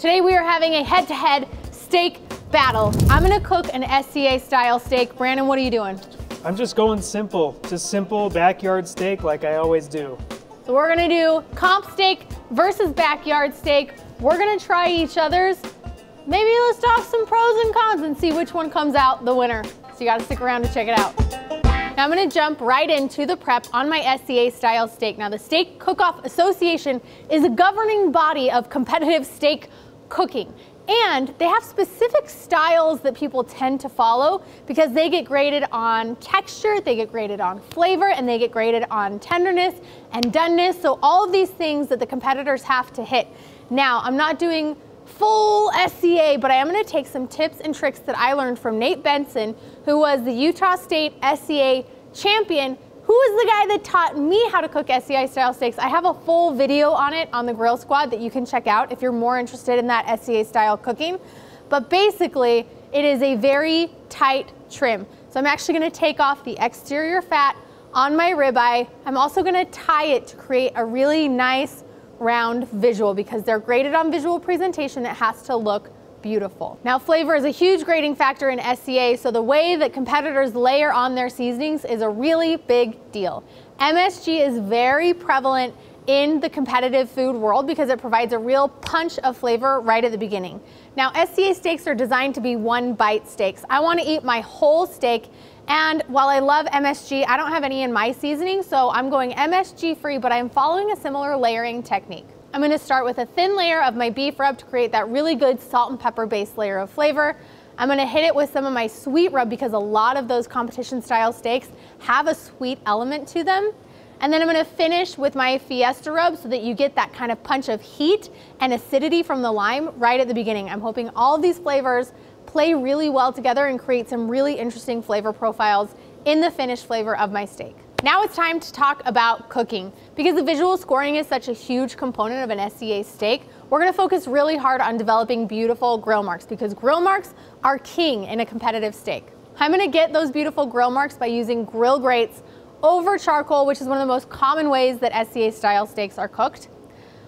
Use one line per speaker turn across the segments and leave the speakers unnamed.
Today we are having a head-to-head steak battle. I'm gonna cook an SCA style steak. Brandon, what are you doing?
I'm just going simple, just simple backyard steak like I always do.
So we're gonna do comp steak versus backyard steak. We're gonna try each other's. Maybe list off some pros and cons and see which one comes out the winner. So you gotta stick around to check it out. Now I'm gonna jump right into the prep on my SCA style steak. Now the Steak Cook-Off Association is a governing body of competitive steak cooking. And they have specific styles that people tend to follow because they get graded on texture, they get graded on flavor, and they get graded on tenderness and doneness. So all of these things that the competitors have to hit. Now, I'm not doing full SCA, but I am gonna take some tips and tricks that I learned from Nate Benson, who was the Utah State SCA champion, who is the guy that taught me how to cook SCA style steaks. I have a full video on it on the Grill Squad that you can check out if you're more interested in that SCA style cooking. But basically, it is a very tight trim. So I'm actually gonna take off the exterior fat on my ribeye. I'm also gonna tie it to create a really nice round visual because they're graded on visual presentation. It has to look beautiful. Now flavor is a huge grading factor in SCA, so the way that competitors layer on their seasonings is a really big deal. MSG is very prevalent in the competitive food world because it provides a real punch of flavor right at the beginning. Now SCA steaks are designed to be one bite steaks. I want to eat my whole steak, and while I love MSG, I don't have any in my seasoning, so I'm going MSG free, but I'm following a similar layering technique. I'm gonna start with a thin layer of my beef rub to create that really good salt and pepper based layer of flavor. I'm gonna hit it with some of my sweet rub because a lot of those competition style steaks have a sweet element to them. And then I'm gonna finish with my Fiesta rub so that you get that kind of punch of heat and acidity from the lime right at the beginning. I'm hoping all of these flavors play really well together and create some really interesting flavor profiles in the finished flavor of my steak. Now it's time to talk about cooking. Because the visual scoring is such a huge component of an SCA steak, we're gonna focus really hard on developing beautiful grill marks because grill marks are king in a competitive steak. I'm gonna get those beautiful grill marks by using grill grates over charcoal, which is one of the most common ways that SCA style steaks are cooked.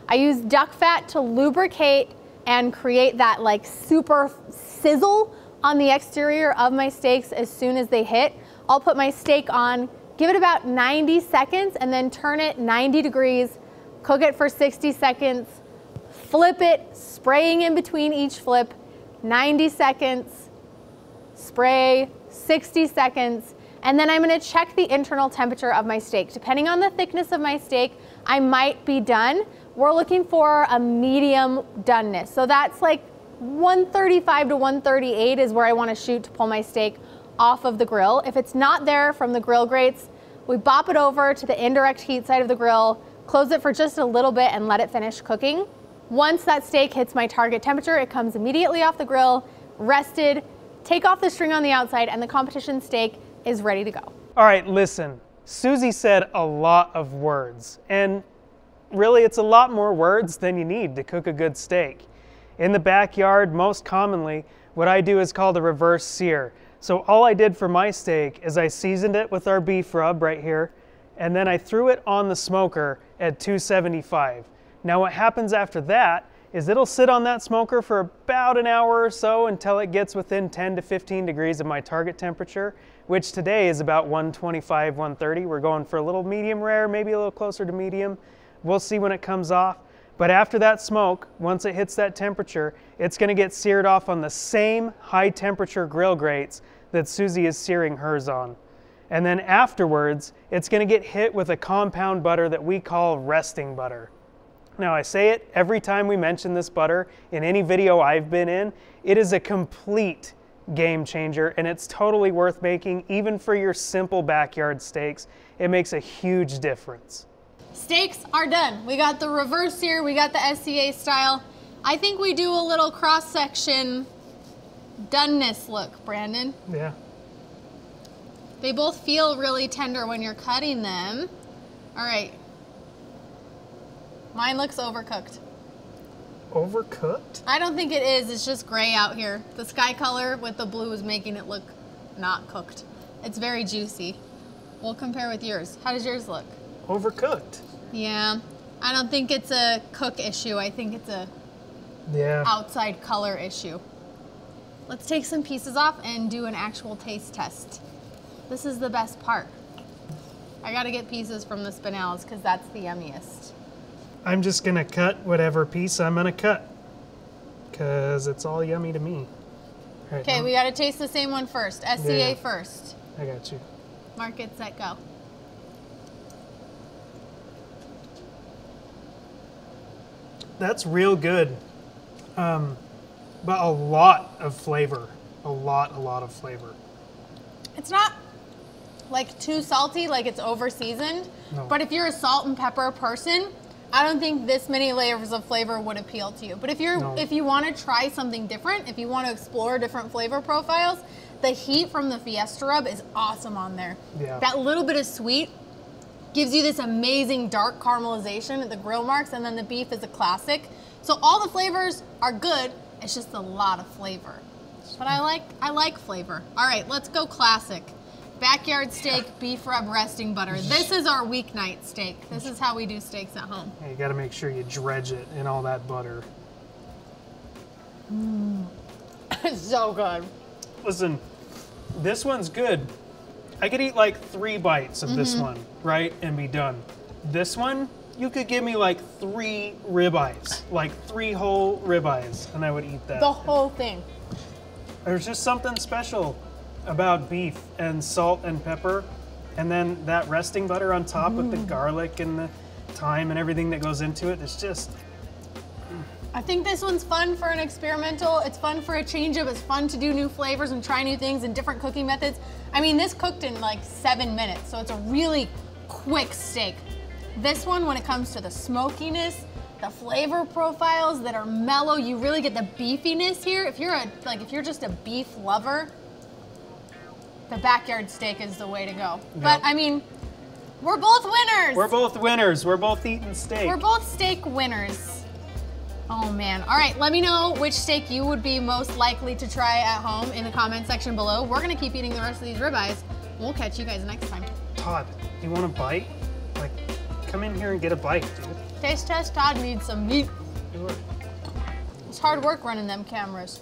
I use duck fat to lubricate and create that like super sizzle on the exterior of my steaks as soon as they hit. I'll put my steak on, give it about 90 seconds and then turn it 90 degrees, cook it for 60 seconds, flip it, spraying in between each flip, 90 seconds, spray, 60 seconds, and then I'm gonna check the internal temperature of my steak. Depending on the thickness of my steak, I might be done. We're looking for a medium doneness. So that's like 135 to 138 is where I wanna shoot to pull my steak off of the grill. If it's not there from the grill grates, we bop it over to the indirect heat side of the grill, close it for just a little bit and let it finish cooking. Once that steak hits my target temperature, it comes immediately off the grill, rested, take off the string on the outside, and the competition steak is ready to go.
All right, listen, Susie said a lot of words, and really it's a lot more words than you need to cook a good steak. In the backyard, most commonly, what I do is called a reverse sear. So all I did for my steak is I seasoned it with our beef rub right here, and then I threw it on the smoker at 275. Now what happens after that is it'll sit on that smoker for about an hour or so until it gets within 10 to 15 degrees of my target temperature, which today is about 125, 130. We're going for a little medium rare, maybe a little closer to medium. We'll see when it comes off. But after that smoke, once it hits that temperature, it's gonna get seared off on the same high temperature grill grates that Susie is searing hers on. And then afterwards, it's gonna get hit with a compound butter that we call resting butter. Now I say it every time we mention this butter in any video I've been in, it is a complete game changer and it's totally worth making even for your simple backyard steaks. It makes a huge difference.
Steaks are done. We got the reverse sear, we got the SCA style. I think we do a little cross-section doneness look, Brandon.
Yeah.
They both feel really tender when you're cutting them. All right. Mine looks overcooked.
Overcooked?
I don't think it is, it's just gray out here. The sky color with the blue is making it look not cooked. It's very juicy. We'll compare with yours. How does yours look?
Overcooked.
Yeah, I don't think it's a cook issue. I think it's a outside color issue. Let's take some pieces off and do an actual taste test. This is the best part. I gotta get pieces from the spinels because that's the yummiest.
I'm just gonna cut whatever piece I'm gonna cut because it's all yummy to me.
Okay, we gotta taste the same one first. SCA first.
I got you.
Mark it, set, go.
That's real good, but a lot of flavor. A lot of flavor.
It's not like too salty, like it's over seasoned.
No.
But if you're a salt and pepper person, I don't think this many layers of flavor would appeal to you. But if you want to try something different, if you want to explore different flavor profiles, the heat from the Fiesta rub is awesome on there.
Yeah.
That little bit of sweet gives you this amazing dark caramelization at the grill marks, and then the beef is a classic. So all the flavors are good. It's just a lot of flavor. But I like flavor. All right, let's go classic. Backyard steak, beef rub, resting butter. This is our weeknight steak. This is how we do steaks at home.
You got to make sure you dredge it in all that butter.
It's so good.
Listen, this one's good. I could eat like 3 bites of this one, right, and be done. This one, you could give me like 3 ribeyes, like 3 whole ribeyes, and I would eat that.
The whole thing.
There's just something special about beef and salt and pepper, and then that resting butter on top with the garlic and the thyme and everything that goes into it. It's just...
I think this one's fun for an experimental. It's fun for a change up. It's fun to do new flavors and try new things and different cooking methods. I mean, this cooked in like 7 minutes, so it's a really quick steak. This one, when it comes to the smokiness, the flavor profiles that are mellow, you really get the beefiness here. If you're just a beef lover, the backyard steak is the way to go. Yep. But I mean, we're both winners.
We're both winners. We're both eating steak.
We're both steak winners. Oh man. All right, let me know which steak you would be most likely to try at home in the comment section below. We're gonna keep eating the rest of these ribeyes. We'll catch you guys next time.
Todd, do you want a bite? Like, come in here and get a bite, dude.
Taste test, Todd needs some meat.
Sure.
It's hard work running them cameras.